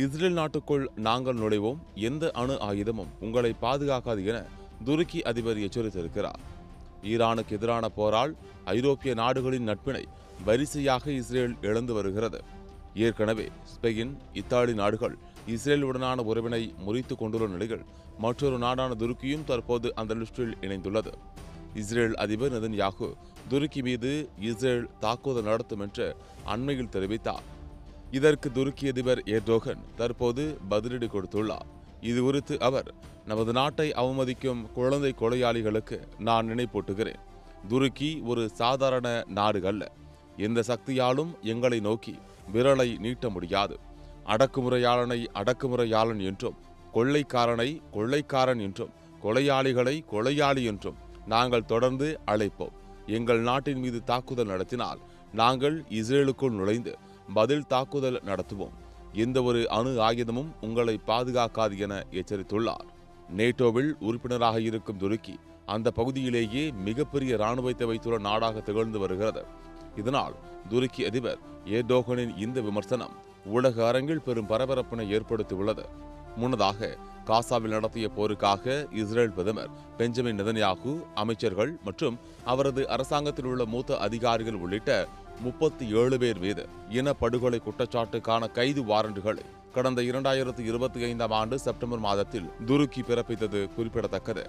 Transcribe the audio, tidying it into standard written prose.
Israel நாட்டுக்குள் நாங்கள் நுழைவோம், எந்த அணு ஆயுதமும் உங்களை பாதுகாக்காது என துருக்கி அதிபர் எச்சரித்திருக்கிறார். ஈரானுக்கு எதிரான போரால் ஐரோப்பிய நாடுகளின் நட்பினை வரிசையாக இஸ்ரேல் இழந்து வருகிறது. ஏற்கனவே ஸ்பெயின், இத்தாலி நாடுகள் இஸ்ரேலுடனான உறவினை முறித்துக் கொண்டுள்ள நிலையில் மற்றொரு நாடான துருக்கியும் தற்போது அந்த லிஸ்டில் இணைந்துள்ளது. இஸ்ரேல் அதிபர் நெதன்யாகு துருக்கி மீது இஸ்ரேல் தாக்குதல் நடத்தும் என்று அண்மையில் தெரிவித்தார். இதற்கு துருக்கி அதிபர் எர்டோகன் தற்போது பதிலடி கொடுத்துள்ளார். இது குறித்து அவர், நமது நாட்டை அவமதிக்கும் குழந்தை கொலையாளிகளுக்கு நான் நினைப்பூட்டுகிறேன். துருக்கி ஒரு சாதாரண நாடு அல்ல. எந்த சக்தியாலும் எங்களை நோக்கி விரலை நீட்ட முடியாது. அடக்குமுறையாளனை அடக்குமுறையாளன் என்றும், கொள்ளைக்காரனை கொள்ளைக்காரன் என்றும், கொலையாளிகளை கொலையாளி என்றும் நாங்கள் தொடர்ந்து அழைப்போம். எங்கள் நாட்டின் மீது தாக்குதல் நடத்தினால் நாங்கள் இஸ்ரேலுக்குள் நுழைந்து பதில் தாக்குதல் நடத்துவோம். எந்த ஒரு அணு ஆயுதமும் உங்களை பாதுகாக்காது என எச்சரித்துள்ளார். நேட்டோவில் உறுப்பினராக இருக்கும் துருக்கி அந்த பகுதியிலேயே மிகப்பெரிய இராணுவத்தை வைத்துள்ள நாடாக திகழ்ந்து வருகிறது. இதனால் துருக்கி அதிபர் எர்டோகனின் இந்த விமர்சனம் உலக அரங்கில் பெரும் பரபரப்பினை ஏற்படுத்தியுள்ளது. முன்னதாக காசாவில் நடத்திய போருக்காக இஸ்ரேல் பிரதமர் பெஞ்சமின் நெதன்யாகு, அமைச்சர்கள் மற்றும் அவரது அரசாங்கத்தில் உள்ள மூத்த அதிகாரிகள் உள்ளிட்ட 37 பேர் மீது இனப்படுகொலை குற்றச்சாட்டுக்கான கைது வாரண்டுகளை கடந்த 2025 ஆண்டு செப்டம்பர் மாதத்தில் துருக்கி பிறப்பித்தது குறிப்பிடத்தக்கது.